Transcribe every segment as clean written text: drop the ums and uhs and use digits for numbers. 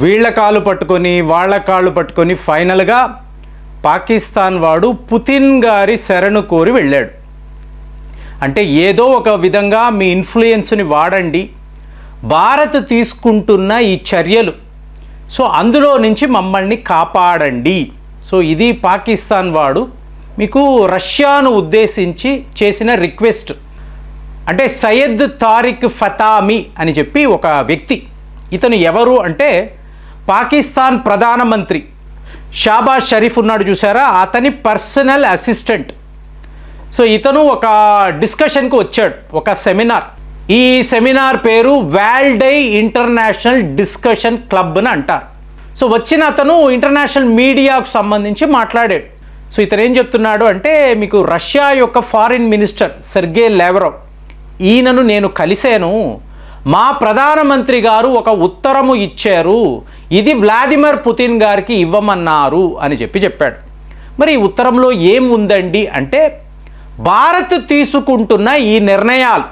వీళ్ళ కాళ్ళు పట్టుకొని వాళ్ళ కాళ్ళు పట్టుకొని ఫైనల్గా పాకిస్తాన్ వాడు పుతిన్ గారి శరణు కోరి వెళ్ళాడు. అంటే ఏదో ఒక విధంగా మీ ఇన్ఫ్లుయెన్స్ని వాడండి, భారత్ తీసుకుంటున్న ఈ చర్యలు సో అందులో నుంచి మమ్మల్ని కాపాడండి. సో ఇది పాకిస్తాన్ వాడు మీకు రష్యాను ఉద్దేశించి చేసిన రిక్వెస్ట్. అంటే సయ్యద్ తారిక్ ఫతామి అని చెప్పి ఒక వ్యక్తి, ఇతను ఎవరు అంటే పాకిస్తాన్ ప్రధానమంత్రి షాబాజ్ షరీఫ్ ఉన్నాడు చూసారా, అతని పర్సనల్ అసిస్టెంట్. సో ఇతను ఒక డిస్కషన్కి వచ్చాడు, ఒక సెమినార్. ఈ సెమినార్ పేరు వాల్డై ఇంటర్నేషనల్ డిస్కషన్ క్లబ్ అని అంటారు. సో వచ్చిన అతను ఇంటర్నేషనల్ మీడియాకు సంబంధించి మాట్లాడాడు. సో ఇతను ఏం చెప్తున్నాడు అంటే, మీకు రష్యా యొక్క ఫారిన్ మినిస్టర్ సెర్గే లావ్రోవ్ ఈయనను నేను కలిశాను, మా ప్రధానమంత్రి గారు ఒక ఉత్తరము ఇచ్చారు, ఇది వ్లాదిమిర్ పుతిన్ గారికి ఇవ్వమన్నారు అని చెప్పాడు. మరి ఈ ఉత్తరంలో ఏం ఉందండి అంటే, భారత్ తీసుకుంటున్న ఈ నిర్ణయాలు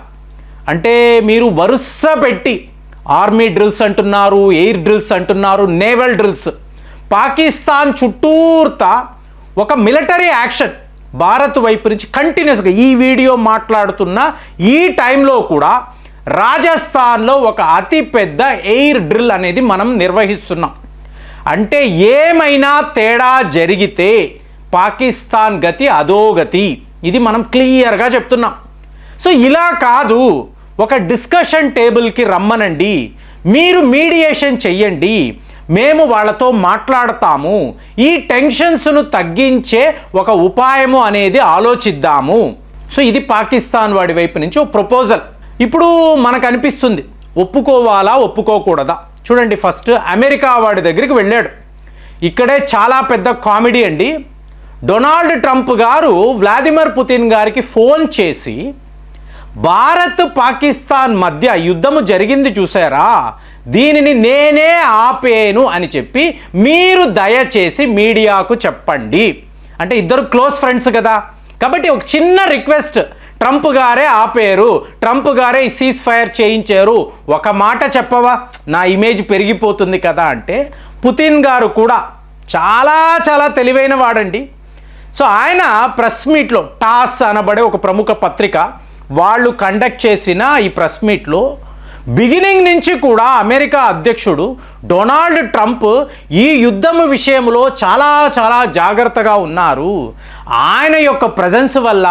అంటే మీరు వరుస పెట్టి ఆర్మీ డ్రిల్స్ అంటున్నారు, ఎయిర్ డ్రిల్స్ అంటున్నారు, నేవల్ డ్రిల్స్, పాకిస్తాన్ చుట్టూర్తా ఒక మిలిటరీ యాక్షన్ భారత్ వైపు నుంచి కంటిన్యూస్గా ఈ వీడియో మాట్లాడుతున్న ఈ టైంలో కూడా రాజస్థాన్లో ఒక అతిపెద్ద ఎయిర్ డ్రిల్ అనేది మనం నిర్వహిస్తున్నాం. అంటే ఏమైనా తేడా జరిగితే పాకిస్తాన్ గతి అధోగతి, ఇది మనం క్లియర్గా చెప్తున్నాం. సో ఇలా కాదు, ఒక డిస్కషన్ టేబుల్కి రమ్మనండి, మీరు మీడియేషన్ చెయ్యండి, మేము వాళ్ళతో మాట్లాడతాము, ఈ టెన్షన్స్ను తగ్గించే ఒక ఉపాయము అనేది ఆలోచిద్దాము. సో ఇది పాకిస్తాన్ వాడి వైపు నుంచి ఒక ప్రపోజల్. ఇప్పుడు మనకు అనిపిస్తుంది ఒప్పుకోవాలా ఒప్పుకోకూడదా. చూడండి, ఫస్ట్ అమెరికా వాడి దగ్గరికి వెళ్ళాడు. ఇక్కడే చాలా పెద్ద కామెడీ అండి. డొనాల్డ్ ట్రంప్ గారు వ్లాదిమిర్ పుతిన్ గారికి ఫోన్ చేసి భారత్ పాకిస్తాన్ మధ్య యుద్ధము జరిగింది చూసారా, దీనిని నేనే ఆపేను అని చెప్పి మీరు దయచేసి మీడియాకు చెప్పండి. అంటే ఇద్దరు క్లోజ్ ఫ్రెండ్స్ కదా, కాబట్టి ఒక చిన్న రిక్వెస్ట్, ట్రంప్ గారే ఆపేరు, ట్రంప్ గారే ఈ సీజ్ ఫైర్ చేయించారు, ఒక మాట చెప్పవా, నా ఇమేజ్ పెరిగిపోతుంది కదా అంటే పుతిన్ గారు కూడా చాలా చాలా తెలివైన వాడండి. సో ఆయన ప్రెస్ మీట్లో, టాస్ అనబడే ఒక ప్రముఖ పత్రిక వాళ్ళు కండక్ట్ చేసిన ఈ ప్రెస్ మీట్లో బిగినింగ్ నుంచి కూడా అమెరికా అధ్యక్షుడు డొనాల్డ్ ట్రంప్ ఈ యుద్ధం విషయంలో చాలా చాలా జాగ్రత్తగా ఉన్నారు, ఆయన యొక్క ప్రజెన్స్ వల్ల,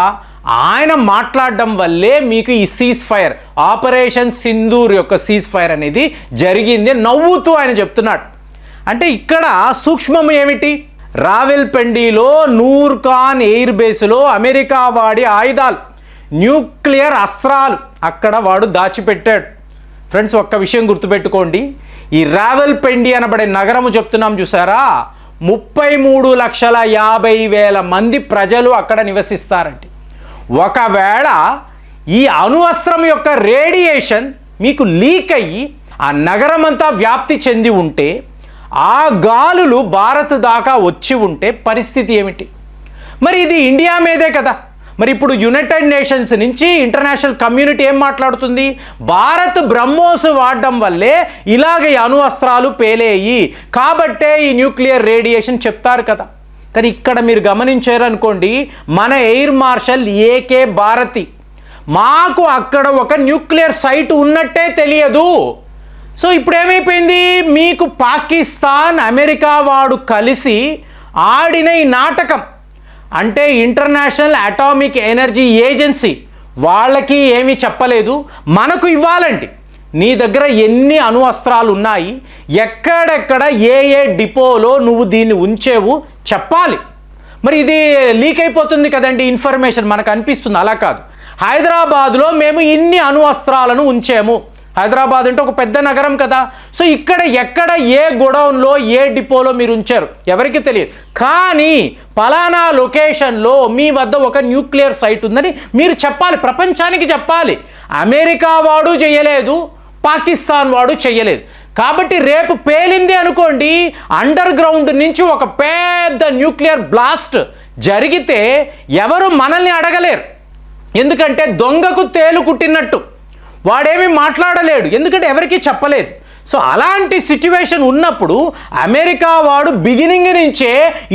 ఆయన మాట్లాడడం వల్లే మీకు ఈ సీజ్ ఫైర్, ఆపరేషన్ సింధూర్ యొక్క సీజ్ ఫైర్ అనేది జరిగింది నవ్వుతూ ఆయన చెప్తున్నాడు. అంటే ఇక్కడ సూక్ష్మం ఏమిటి, రావెల్పిండిలో నూర్ ఖాన్ ఎయిర్ బేస్లో అమెరికా వాడి ఆయుధాలు, న్యూక్లియర్ అస్త్రాలు అక్కడ వాడు దాచిపెట్టాడు. ఫ్రెండ్స్, ఒక్క విషయం గుర్తుపెట్టుకోండి, ఈ రావెల్పిండి అనబడే నగరము చెప్తున్నాం చూసారా, 33,50,000 మంది ప్రజలు అక్కడ నివసిస్తారండి. ఒకవేళ ఈ అణువస్త్రం యొక్క రేడియేషన్ మీకు లీక్ అయ్యి ఆ నగరం అంతా వ్యాప్తి చెంది ఉంటే, ఆ గాలులు భారత్ దాకా వచ్చి ఉంటే పరిస్థితి ఏమిటి? మరి ఇది ఇండియా మీదే కదా. మరి ఇప్పుడు యునైటెడ్ నేషన్స్ నుంచి ఇంటర్నేషనల్ కమ్యూనిటీ ఏం మాట్లాడుతుంది, భారత్ బ్రహ్మోస్ వాడడం వల్లే ఇలాగ అణు అస్త్రాలు పేలేయి కాబట్టే ఈ న్యూక్లియర్ రేడియేషన్ చెప్తారు కదా. కానీ ఇక్కడ మీరు గమనించారనుకోండి, మన ఎయిర్ మార్షల్ ఏకే భారతి, మాకు అక్కడ ఒక న్యూక్లియర్ సైట్ ఉన్నట్టే తెలియదు. సో ఇప్పుడు ఏమైపోయింది, మీకు పాకిస్తాన్ అమెరికా వాడు కలిసి ఆడిన ఈ నాటకం, అంటే ఇంటర్నేషనల్ అటామిక్ ఎనర్జీ ఏజెన్సీ వాళ్ళకి ఏమీ చెప్పలేదు, మనకు ఇవ్వాలండి, నీ దగ్గర ఎన్ని అణు అస్త్రాలు ఉన్నాయి, ఎక్కడెక్కడ ఏ ఏ డిపోలో నువ్వు దీన్ని ఉంచేవు చెప్పాలి. మరి ఇది లీక్ అయిపోతుంది కదండి ఇన్ఫర్మేషన్, మనకు అనిపిస్తుంది, అలా కాదు. హైదరాబాద్లో మేము ఇన్ని అణు అస్త్రాలను ఉంచాము, హైదరాబాద్ అంటే ఒక పెద్ద నగరం కదా, సో ఇక్కడ ఎక్కడ ఏ గోడౌన్లో ఏ డిపోలో మీరు ఉంచారు ఎవరికి తెలియదు, కానీ పలానా లొకేషన్లో మీ వద్ద ఒక న్యూక్లియర్ సైట్ ఉందని మీరు చెప్పాలి, ప్రపంచానికి చెప్పాలి. అమెరికా వాడు చేయలేదు, పాకిస్తాన్ వాడు చేయలేదు. కాబట్టి రేపు పేలింది అనుకోండి, అండర్ గ్రౌండ్ నుంచి ఒక పెద్ద న్యూక్లియర్ బ్లాస్ట్ జరిగితే ఎవరు మనల్ని అడగలేరు, ఎందుకంటే దొంగకు తేలు కుట్టినట్టు వాడేమీ మాట్లాడలేడు, ఎందుకంటే ఎవరికీ చెప్పలేదు. సో అలాంటి సిచ్యువేషన్ ఉన్నప్పుడు అమెరికా వాడు బిగినింగ్ నుంచే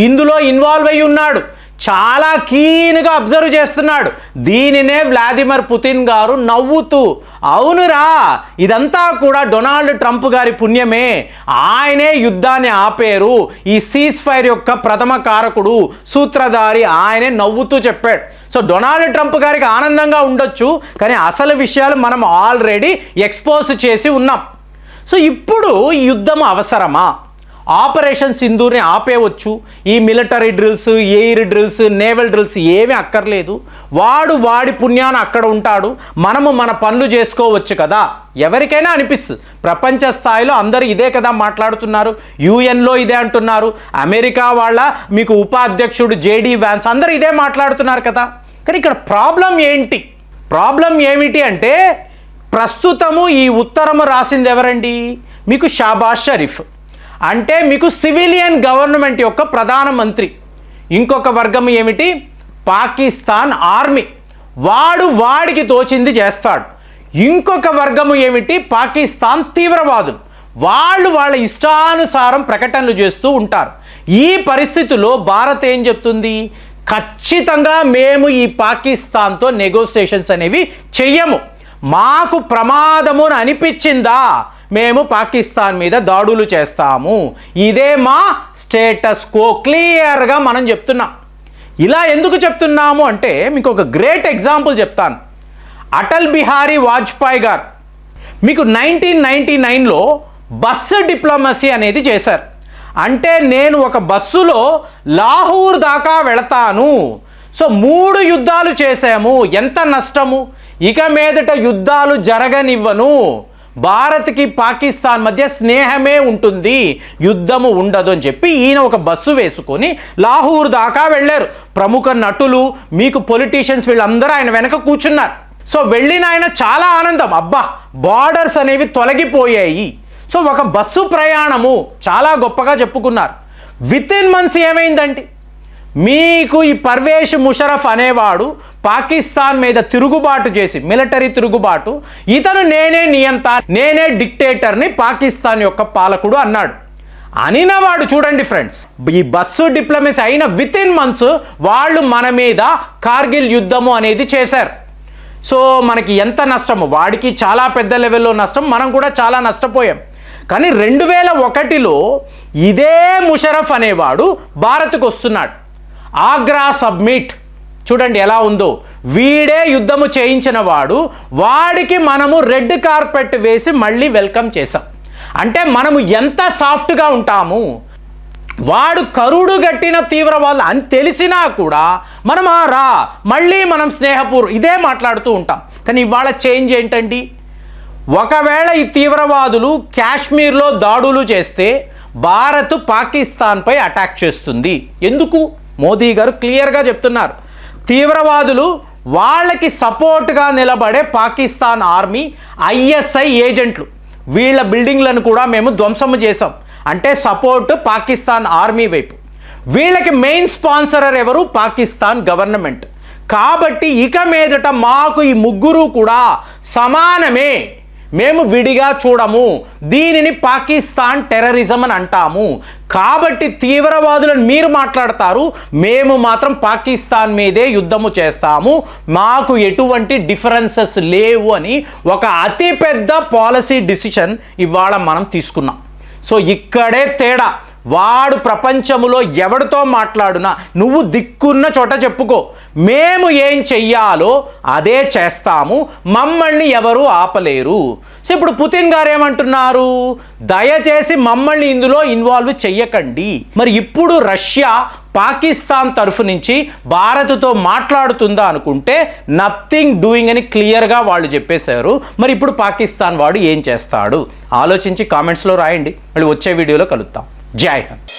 ఇందులో ఇన్వాల్వ్ అయి ఉన్నాడు, చాలా కీన్గా అబ్జర్వ్ చేస్తున్నాడు. దీనినే వ్లాదిమిర్ పుతిన్ గారు నవ్వుతూ, అవునురా ఇదంతా కూడా డొనాల్డ్ ట్రంప్ గారి పుణ్యమే, ఆయనే యుద్ధాన్ని ఆపేరు, ఈ సీజ్ ఫైర్ యొక్క ప్రథమ కారకుడు సూత్రధారి ఆయనే నవ్వుతూ చెప్పాడు. సో డొనాల్డ్ ట్రంప్ గారికి ఆనందంగా ఉండొచ్చు, కానీ అసలు విషయాలు మనం ఆల్రెడీ ఎక్స్పోజ్ చేసి ఉన్నాం. సో ఇప్పుడు ఈ యుద్ధం అవసరమా? ఆపరేషన్ సింధూర్ని ఆపేయవచ్చు, ఈ military drills, air drills, naval drills ఏమీ అక్కర్లేదు, వాడి పుణ్యాన అక్కడ ఉంటాడు, మనము మన పనులు చేసుకోవచ్చు కదా. ఎవరికైనా అనిపిస్తుంది, ప్రపంచ స్థాయిలో అందరూ ఇదే కదా మాట్లాడుతున్నారు, యుఎన్లో ఇదే అంటున్నారు, అమెరికా వాళ్ళ మీకు ఉపాధ్యక్షుడు జేడీ వ్యాన్స్ అందరూ ఇదే మాట్లాడుతున్నారు కదా. కానీ ఇక్కడ ప్రాబ్లం ఏమిటి అంటే, ప్రస్తుతము ఈ ఉత్తరము రాసింది ఎవరండి? మీకు షాబాజ్ షరీఫ్, అంటే మీకు సివిలియన్ గవర్నమెంట్ యొక్క ప్రధానమంత్రి. ఇంకొక వర్గం ఏమిటి? పాకిస్తాన్ ఆర్మీ, వాడికి తోచింది చేస్తాడు. ఇంకొక వర్గము ఏమిటి? పాకిస్తాన్ తీవ్రవాదులు, వాళ్ళ ఇష్టానుసారం ప్రకటనలు చేస్తూ ఉంటారు. ఈ పరిస్థితుల్లో భారత్ ఏం చెప్తుంది? ఖచ్చితంగా మేము ఈ పాకిస్తాన్తో నెగోసియేషన్స్ అనేవి చెయ్యము, మాకు ప్రమాదము అని అనిపించిందా మేము పాకిస్తాన్ మీద దాడులు చేస్తాము, ఇదే మా స్టేటస్ కో, క్లియర్గా మనం చెప్తున్నాం. ఇలా ఎందుకు చెప్తున్నాము అంటే మీకు ఒక గ్రేట్ ఎగ్జాంపుల్ చెప్తాను. అటల్ బిహారీ వాజ్పేయి గారు మీకు 1999లో బస్సు డిప్లొమసీ అనేది చేశారు. అంటే నేను ఒక బస్సులో లాహోర్ దాకా వెళతాను. సో 3 యుద్ధాలు చేశాము, ఎంత నష్టము, ఇక మీదట యుద్ధాలు జరగనివ్వను, భారత్కి పాకిస్తాన్ మధ్య స్నేహమే ఉంటుంది, యుద్ధము ఉండదు అని చెప్పి ఈయన ఒక బస్సు వేసుకొని లాహోర్ దాకా వెళ్ళారు. ప్రముఖ నటులు, మీకు పొలిటీషియన్స్ వీళ్ళందరూ ఆయన వెనక కూర్చున్నారు. సో వెళ్ళిన ఆయన చాలా ఆనందం, అబ్బా బార్డర్స్ అనేవి తొలగిపోయాయి. సో ఒక బస్సు ప్రయాణము చాలా గొప్పగా చెప్పుకున్నారు. విత్ ఇన్ మంత్స్ ఏమైందండి, మీకు ఈ పర్వేష్ ముషరఫ్ అనేవాడు పాకిస్తాన్ మీద తిరుగుబాటు చేసి, మిలిటరీ తిరుగుబాటు, ఇతను నేనే నియంత, నేనే డిక్టేటర్ని, పాకిస్తాన్ యొక్క పాలకుడు అన్నాడు. అనినవాడు చూడండి ఫ్రెండ్స్, ఈ బస్సు డిప్లొమసీ అయిన విత్ ఇన్ మంత్స్ వాళ్ళు మన మీద కార్గిల్ యుద్ధము అనేది చేశారు. సో మనకి ఎంత నష్టము, వాడికి చాలా పెద్ద లెవెల్లో నష్టం, మనం కూడా చాలా నష్టపోయాం. కానీ 2001లో ఇదే ముషరఫ్ అనేవాడు భారత్కు వస్తున్నాడు. ఆగ్రా సబ్మిట్ చూడండి ఎలా ఉందో, వీడే యుద్ధము చేయించిన వాడికి మనము రెడ్ కార్పెట్ వేసి మళ్ళీ వెల్కమ్ చేసాం. అంటే మనము ఎంత సాఫ్ట్గా ఉంటాము, వాడు కరుడు గట్టిన తీవ్రవాదులు అని తెలిసినా కూడా మనం మళ్ళీ మనం ఇదే మాట్లాడుతూ ఉంటాం. కానీ ఇవాళ చేంజ్ ఏంటండి, ఒకవేళ ఈ తీవ్రవాదులు కాశ్మీర్లో దాడులు చేస్తే భారత్ పాకిస్తాన్పై అటాక్ చేస్తుంది. ఎందుకు? మోదీ గారు క్లియర్గా చెప్తున్నారు, తీవ్రవాదులు వాళ్ళకి సపోర్ట్గా నిలబడే పాకిస్తాన్ ఆర్మీ, ఐఎస్ఐ ఏజెంట్లు, వీళ్ళ బిల్డింగ్లను కూడా మేము ధ్వంసము చేసాం. అంటే సపోర్ట్ పాకిస్తాన్ ఆర్మీ వైపు. వీళ్ళకి మెయిన్ స్పాన్సరర్ ఎవరు? పాకిస్తాన్ గవర్నమెంట్. కాబట్టి ఇక మీదట మాకు ఈ ముగ్గురు కూడా సమానమే, మేము విడిగా చూడము, దీనిని పాకిస్తాన్ టెర్రరిజం అని అంటాము. కాబట్టి తీవ్రవాదులను మీరు మాట్లాడతారు, మేము మాత్రం పాకిస్తాన్ మీదే యుద్ధము చేస్తాము, మాకు ఎటువంటి డిఫరెన్సెస్ లేవు అని ఒక అతిపెద్ద పాలసీ డిసిషన్ ఇవాళ మనం తీసుకున్నాం. సో ఇక్కడే తేడా. వాడు ప్రపంచంలో ఎవరితో మాట్లాడునా నువ్వు దిక్కున్న చోట చెప్పుకో, మేము ఏం చెయ్యాలో అదే చేస్తాము, మమ్మల్ని ఎవరు ఆపలేరు. సో ఇప్పుడు పుతిన్ గారు ఏమంటున్నారు, దయచేసి మమ్మల్ని ఇందులో ఇన్వాల్వ్ చెయ్యకండి. మరి ఇప్పుడు రష్యా పాకిస్తాన్ తరఫు నుంచి భారత్తో మాట్లాడుతుందా అనుకుంటే నథింగ్ డూయింగ్ అని క్లియర్గా వాళ్ళు చెప్పేశారు. మరి ఇప్పుడు పాకిస్తాన్ వాడు ఏం చేస్తాడు ఆలోచించి కామెంట్స్లో రాయండి. మళ్ళీ వచ్చే వీడియోలో కలుద్దాం. జై హింద్.